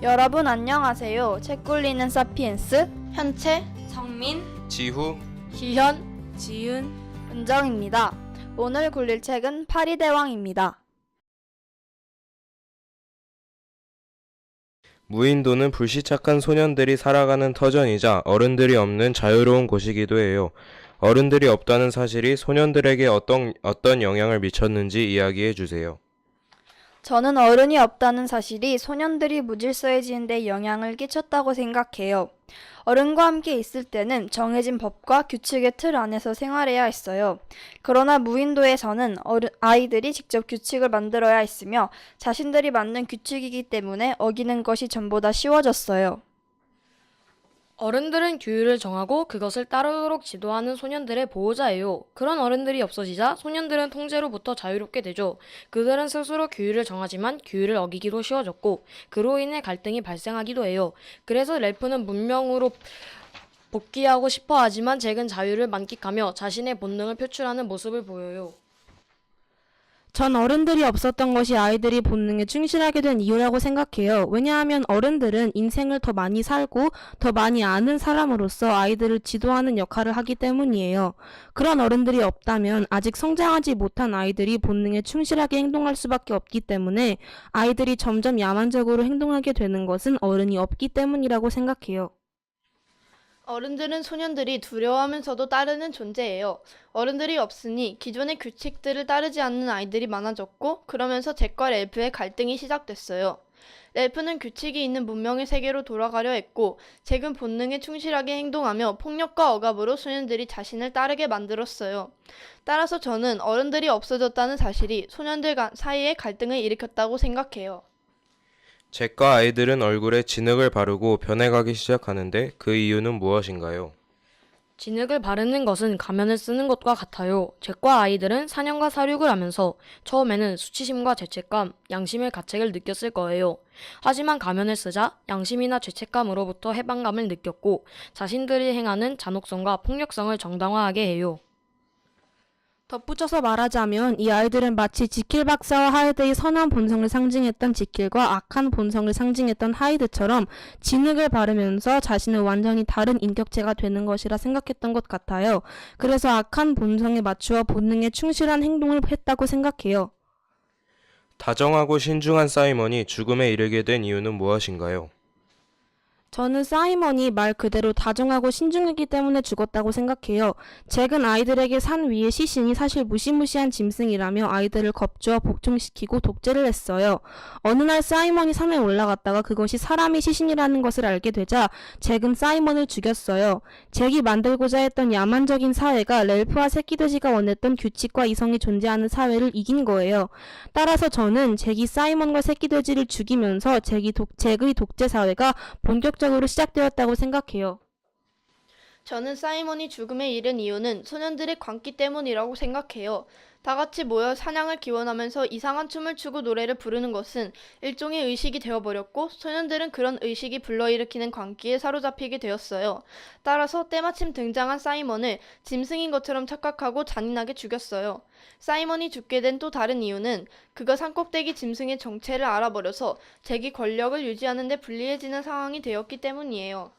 여러분 안녕하세요. 책 굴리는 사피엔스 현채, 성민, 지후, 기현, 지은, 은정입니다. 오늘 굴릴 책은 파리대왕입니다. 무인도는 불시착한 소년들이 살아가는 터전이자 어른들이 없는 자유로운 곳이기도 해요. 어른들이 없다는 사실이 소년들에게 어떤 영향을 미쳤는지 이야기해 주세요. 저는 어른이 없다는 사실이 소년들이 무질서해지는 데 영향을 끼쳤다고 생각해요. 어른과 함께 있을 때는 정해진 법과 규칙의 틀 안에서 생활해야 했어요. 그러나 무인도에서는 아이들이 직접 규칙을 만들어야 했으며 자신들이 만든 규칙이기 때문에 어기는 것이 전보다 쉬워졌어요. 어른들은 규율을 정하고 그것을 따르도록 지도하는 소년들의 보호자예요. 그런 어른들이 없어지자 소년들은 통제로부터 자유롭게 되죠. 그들은 스스로 규율을 정하지만 규율을 어기기도 쉬워졌고 그로 인해 갈등이 발생하기도 해요. 그래서 렐프는 문명으로 복귀하고 싶어 하지만 잭은 자유를 만끽하며 자신의 본능을 표출하는 모습을 보여요. 전 어른들이 없었던 것이 아이들이 본능에 충실하게 된 이유라고 생각해요. 왜냐하면 어른들은 인생을 더 많이 살고 더 많이 아는 사람으로서 아이들을 지도하는 역할을 하기 때문이에요. 그런 어른들이 없다면 아직 성장하지 못한 아이들이 본능에 충실하게 행동할 수밖에 없기 때문에 아이들이 점점 야만적으로 행동하게 되는 것은 어른이 없기 때문이라고 생각해요. 어른들은 소년들이 두려워하면서도 따르는 존재예요. 어른들이 없으니 기존의 규칙들을 따르지 않는 아이들이 많아졌고 그러면서 잭과 렐프의 갈등이 시작됐어요. 렐프는 규칙이 있는 문명의 세계로 돌아가려 했고 잭은 본능에 충실하게 행동하며 폭력과 억압으로 소년들이 자신을 따르게 만들었어요. 따라서 저는 어른들이 없어졌다는 사실이 소년들 사이에 갈등을 일으켰다고 생각해요. 잭과 아이들은 얼굴에 진흙을 바르고 변해가기 시작하는데 그 이유는 무엇인가요? 진흙을 바르는 것은 가면을 쓰는 것과 같아요. 잭과 아이들은 사냥과 사육을 하면서 처음에는 수치심과 죄책감, 양심의 가책을 느꼈을 거예요. 하지만 가면을 쓰자 양심이나 죄책감으로부터 해방감을 느꼈고 자신들이 행하는 잔혹성과 폭력성을 정당화하게 해요. 덧붙여서 말하자면 이 아이들은 마치 지킬 박사와 하이드의 선한 본성을 상징했던 지킬과 악한 본성을 상징했던 하이드처럼 진흙을 바르면서 자신은 완전히 다른 인격체가 되는 것이라 생각했던 것 같아요. 그래서 악한 본성에 맞추어 본능에 충실한 행동을 했다고 생각해요. 다정하고 신중한 사이먼이 죽음에 이르게 된 이유는 무엇인가요? 저는 사이먼이 말 그대로 다정하고 신중했기 때문에 죽었다고 생각해요. 잭은 아이들에게 산 위의 시신이 사실 무시무시한 짐승이라며 아이들을 겁주어 복종시키고 독재를 했어요. 어느 날 사이먼이 산에 올라갔다가 그것이 사람의 시신이라는 것을 알게 되자 잭은 사이먼을 죽였어요. 잭이 만들고자 했던 야만적인 사회가 렐프와 새끼돼지가 원했던 규칙과 이성이 존재하는 사회를 이긴 거예요. 따라서 저는 잭이 사이먼과 새끼돼지를 죽이면서 잭의 독재 사회가 본격적으로 시작되었다고 생각해요. 저는 사이먼이 죽음에 이른 이유는 소년들의 광기 때문이라고 생각해요. 다 같이 모여 사냥을 기원하면서 이상한 춤을 추고 노래를 부르는 것은 일종의 의식이 되어버렸고 소년들은 그런 의식이 불러일으키는 광기에 사로잡히게 되었어요. 따라서 때마침 등장한 사이먼을 짐승인 것처럼 착각하고 잔인하게 죽였어요. 사이먼이 죽게 된 또 다른 이유는 그가 산꼭대기 짐승의 정체를 알아버려서 잭이 권력을 유지하는 데 불리해지는 상황이 되었기 때문이에요.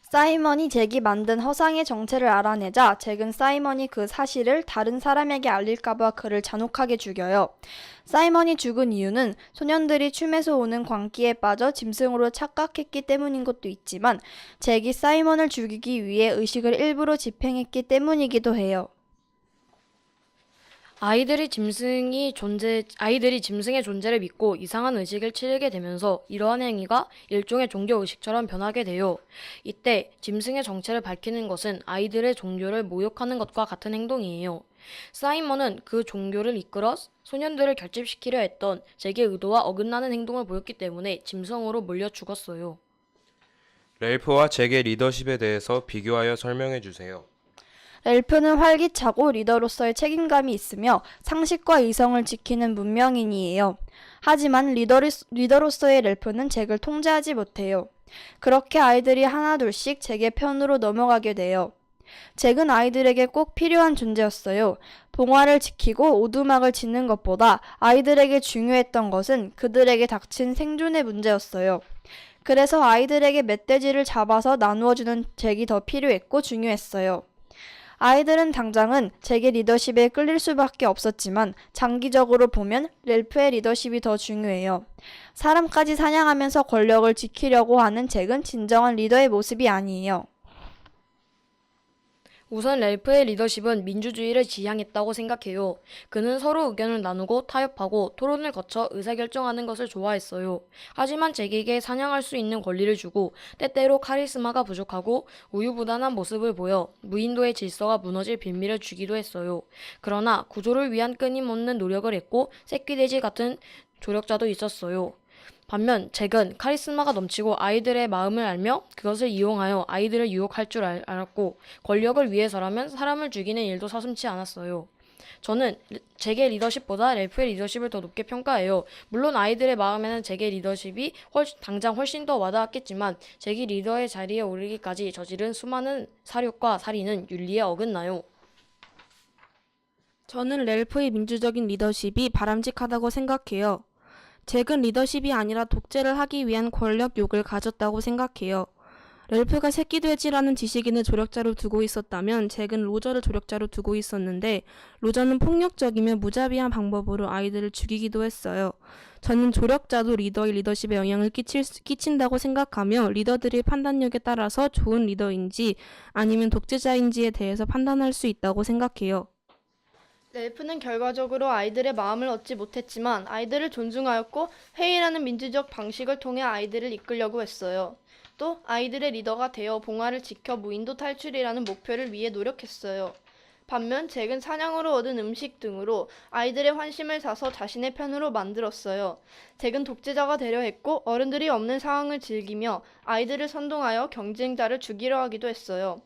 사이먼이 잭이 만든 허상의 정체를 알아내자 잭은 사이먼이 그 사실을 다른 사람에게 알릴까봐 그를 잔혹하게 죽여요. 사이먼이 죽은 이유는 소년들이 춤에서 오는 광기에 빠져 짐승으로 착각했기 때문인 것도 있지만 잭이 사이먼을 죽이기 위해 의식을 일부러 집행했기 때문이기도 해요. 아이들이 짐승의 존재를 믿고 이상한 의식을 치르게 되면서 이러한 행위가 일종의 종교의식처럼 변하게 돼요. 이때 짐승의 정체를 밝히는 것은 아이들의 종교를 모욕하는 것과 같은 행동이에요. 사이먼은 그 종교를 이끌어 소년들을 결집시키려 했던 잭의 의도와 어긋나는 행동을 보였기 때문에 짐승으로 몰려 죽었어요. 렐프와 잭의 리더십에 대해서 비교하여 설명해 주세요. 렐프는 활기차고 리더로서의 책임감이 있으며 상식과 이성을 지키는 문명인이에요. 하지만 리더로서의 렐프는 잭을 통제하지 못해요. 그렇게 아이들이 하나둘씩 잭의 편으로 넘어가게 돼요. 잭은 아이들에게 꼭 필요한 존재였어요. 봉화를 지키고 오두막을 짓는 것보다 아이들에게 중요했던 것은 그들에게 닥친 생존의 문제였어요. 그래서 아이들에게 멧돼지를 잡아서 나누어주는 잭이 더 필요했고 중요했어요. 아이들은 당장은 잭의 리더십에 끌릴 수밖에 없었지만 장기적으로 보면 렐프의 리더십이 더 중요해요. 사람까지 사냥하면서 권력을 지키려고 하는 잭은 진정한 리더의 모습이 아니에요. 우선 렐프의 리더십은 민주주의를 지향했다고 생각해요. 그는 서로 의견을 나누고 타협하고 토론을 거쳐 의사결정하는 것을 좋아했어요. 하지만 잭에게 사냥할 수 있는 권리를 주고 때때로 카리스마가 부족하고 우유부단한 모습을 보여 무인도의 질서가 무너질 빌미를 주기도 했어요. 그러나 구조를 위한 끊임없는 노력을 했고 새끼돼지 같은 조력자도 있었어요. 반면 잭은 카리스마가 넘치고 아이들의 마음을 알며 그것을 이용하여 아이들을 유혹할 줄 알았고 권력을 위해서라면 사람을 죽이는 일도 서슴지 않았어요. 저는 잭의 리더십보다 렐프의 리더십을 더 높게 평가해요. 물론 아이들의 마음에는 잭의 리더십이 당장 훨씬 더 와닿았겠지만 잭이 리더의 자리에 오르기까지 저지른 수많은 사륙과 살인은 윤리에 어긋나요. 저는 렐프의 민주적인 리더십이 바람직하다고 생각해요. 잭은 리더십이 아니라 독재를 하기 위한 권력 욕을 가졌다고 생각해요. 렐프가 새끼돼지라는 지식인을 조력자로 두고 있었다면 잭은 로저를 조력자로 두고 있었는데 로저는 폭력적이며 무자비한 방법으로 아이들을 죽이기도 했어요. 저는 조력자도 리더의 리더십에 영향을 끼친다고 생각하며 리더들의 판단력에 따라서 좋은 리더인지 아니면 독재자인지에 대해서 판단할 수 있다고 생각해요. 렐프는 결과적으로 아이들의 마음을 얻지 못했지만 아이들을 존중하였고 회의라는 민주적 방식을 통해 아이들을 이끌려고 했어요. 또 아이들의 리더가 되어 봉화를 지켜 무인도 탈출이라는 목표를 위해 노력했어요. 반면 잭은 사냥으로 얻은 음식 등으로 아이들의 환심을 사서 자신의 편으로 만들었어요. 잭은 독재자가 되려 했고 어른들이 없는 상황을 즐기며 아이들을 선동하여 경쟁자를 죽이려 하기도 했어요.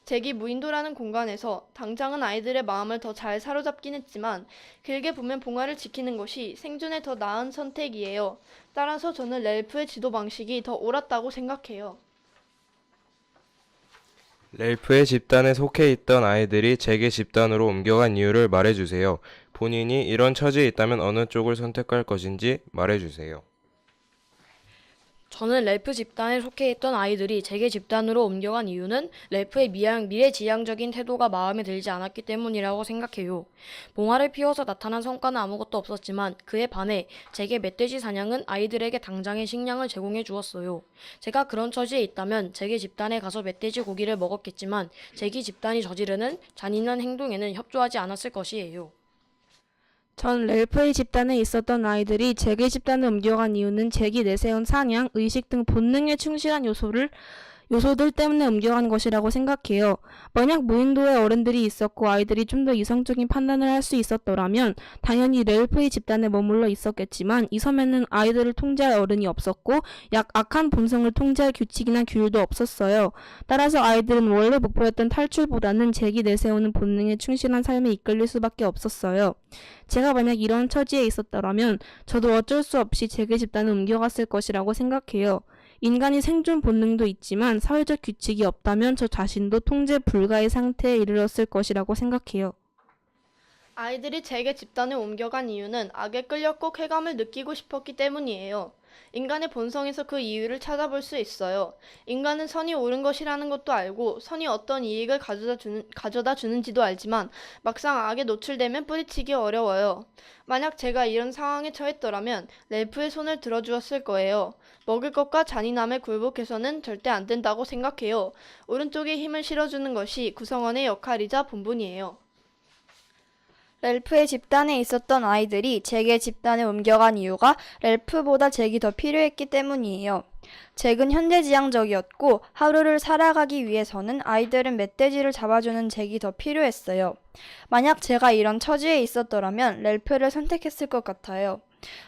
잭이 무인도라는 공간에서 당장은 아이들의 마음을 더 잘 사로잡긴 했지만 길게 보면 봉화를 지키는 것이 생존에 더 나은 선택이에요. 따라서 저는 렐프의 지도 방식이 더 옳았다고 생각해요. 렐프의 집단에 속해 있던 아이들이 잭의 집단으로 옮겨간 이유를 말해주세요. 본인이 이런 처지에 있다면 어느 쪽을 선택할 것인지 말해주세요. 저는 렐프 집단에 속해 있던 아이들이 잭의 집단으로 옮겨간 이유는 렐프의 미래지향적인 태도가 마음에 들지 않았기 때문이라고 생각해요. 봉화를 피워서 나타난 성과는 아무것도 없었지만 그에 반해 잭의 멧돼지 사냥은 아이들에게 당장의 식량을 제공해 주었어요. 제가 그런 처지에 있다면 잭의 집단에 가서 멧돼지 고기를 먹었겠지만 잭이 집단이 저지르는 잔인한 행동에는 협조하지 않았을 것이에요. 전 렐프의 집단에 있었던 아이들이 잭의 집단을 옮겨간 이유는 잭이 내세운 사냥, 의식 등 본능에 충실한 요소들 때문에 옮겨간 것이라고 생각해요. 만약 무인도에 어른들이 있었고 아이들이 좀 더 이성적인 판단을 할 수 있었더라면 당연히 렐프의 집단에 머물러 있었겠지만 이 섬에는 아이들을 통제할 어른이 없었고 악한 본성을 통제할 규칙이나 규율도 없었어요. 따라서 아이들은 원래 목표였던 탈출보다는 잭이 내세우는 본능에 충실한 삶에 이끌릴 수밖에 없었어요. 제가 만약 이런 처지에 있었더라면 저도 어쩔 수 없이 잭의 집단을 옮겨갔을 것이라고 생각해요. 인간이 생존 본능도 있지만 사회적 규칙이 없다면 저 자신도 통제 불가의 상태에 이르렀을 것이라고 생각해요. 아이들이 잭의 집단에 옮겨간 이유는 악에 끌렸고 쾌감을 느끼고 싶었기 때문이에요. 인간의 본성에서 그 이유를 찾아볼 수 있어요. 인간은 선이 옳은 것이라는 것도 알고 선이 어떤 이익을 가져다 주는지도 알지만 막상 악에 노출되면 뿌리치기 어려워요. 만약 제가 이런 상황에 처했더라면 렐프의 손을 들어주었을 거예요. 먹을 것과 잔인함에 굴복해서는 절대 안 된다고 생각해요. 오른쪽에 힘을 실어주는 것이 구성원의 역할이자 본분이에요. 렐프의 집단에 있었던 아이들이 잭의 집단에 옮겨간 이유가 렐프보다 잭이 더 필요했기 때문이에요. 잭은 현재지향적이었고 하루를 살아가기 위해서는 아이들은 멧돼지를 잡아주는 잭이 더 필요했어요. 만약 제가 이런 처지에 있었더라면 렐프를 선택했을 것 같아요.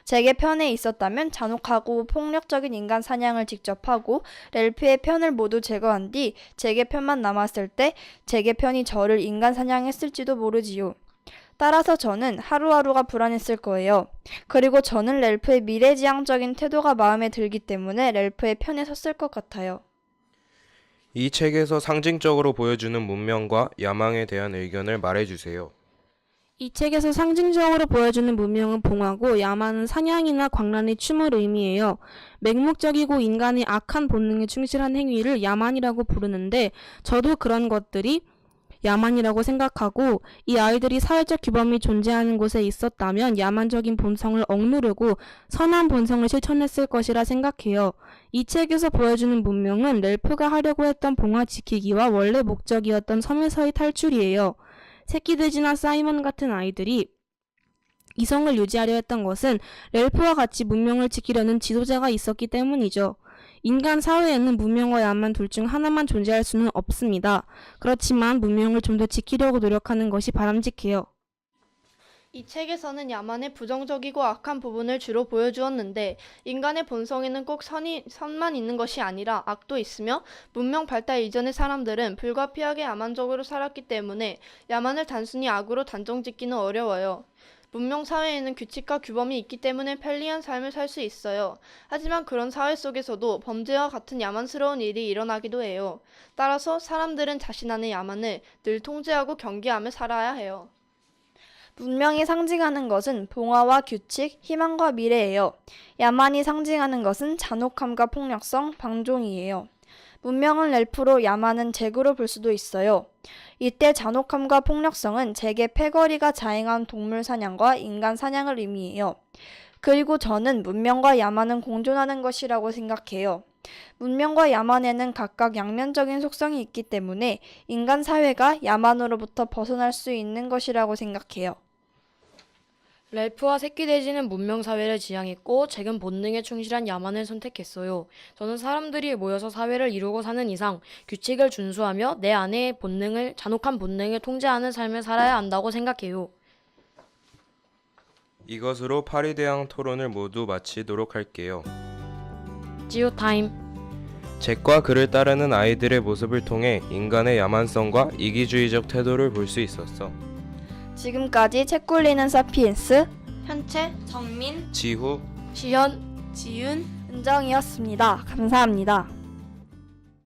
잭의 편에 있었다면 잔혹하고 폭력적인 인간 사냥을 직접 하고 렐프의 편을 모두 제거한 뒤 잭의 편만 남았을 때 잭의 편이 저를 인간 사냥했을지도 모르지요. 따라서 저는 하루하루가 불안했을 거예요. 그리고 저는 렐프의 미래지향적인 태도가 마음에 들기 때문에 렐프의 편에 섰을 것 같아요. 이 책에서 상징적으로 보여주는 문명과 야망에 대한 의견을 말해주세요. 이 책에서 상징적으로 보여주는 문명은 봉화고 야만은 사냥이나 광란의 춤을 의미해요. 맹목적이고 인간의 악한 본능에 충실한 행위를 야만이라고 부르는데 저도 그런 것들이 야만이라고 생각하고 이 아이들이 사회적 규범이 존재하는 곳에 있었다면 야만적인 본성을 억누르고 선한 본성을 실천했을 것이라 생각해요. 이 책에서 보여주는 문명은 렐프가 하려고 했던 봉화 지키기와 원래 목적이었던 섬에서의 탈출이에요. 새끼돼지나 사이먼 같은 아이들이 이성을 유지하려 했던 것은 렐프와 같이 문명을 지키려는 지도자가 있었기 때문이죠. 인간 사회에는 문명과 야만 둘 중 하나만 존재할 수는 없습니다. 그렇지만 문명을 좀 더 지키려고 노력하는 것이 바람직해요. 이 책에서는 야만의 부정적이고 악한 부분을 주로 보여주었는데 인간의 본성에는 꼭 선만 있는 것이 아니라 악도 있으며 문명 발달 이전의 사람들은 불가피하게 야만적으로 살았기 때문에 야만을 단순히 악으로 단정짓기는 어려워요. 문명 사회에는 규칙과 규범이 있기 때문에 편리한 삶을 살 수 있어요. 하지만 그런 사회 속에서도 범죄와 같은 야만스러운 일이 일어나기도 해요. 따라서 사람들은 자신 안의 야만을 늘 통제하고 경계하며 살아야 해요. 문명이 상징하는 것은 봉화와 규칙, 희망과 미래예요. 야만이 상징하는 것은 잔혹함과 폭력성, 방종이에요. 문명은 렐프로 야만은 잭으로 볼 수도 있어요. 이때 잔혹함과 폭력성은 잭의 패거리가 자행한 동물 사냥과 인간 사냥을 의미해요. 그리고 저는 문명과 야만은 공존하는 것이라고 생각해요. 문명과 야만에는 각각 양면적인 속성이 있기 때문에 인간 사회가 야만으로부터 벗어날 수 있는 것이라고 생각해요. 렐프와 새끼돼지는 문명 사회를 지향했고 잭은 본능에 충실한 야만을 선택했어요. 저는 사람들이 모여서 사회를 이루고 사는 이상 규칙을 준수하며 내 안의 잔혹한 본능을 통제하는 삶을 살아야 한다고 생각해요. 이것으로 파리대항 토론을 모두 마치도록 할게요. 지우 타임. 잭과 그를 따르는 아이들의 모습을 통해 인간의 야만성과 이기주의적 태도를 볼 수 있었어. 지금까지 책 굴리는 사피엔스 현채, 정민, 지후, 시현, 지윤, 은정이었습니다. 감사합니다.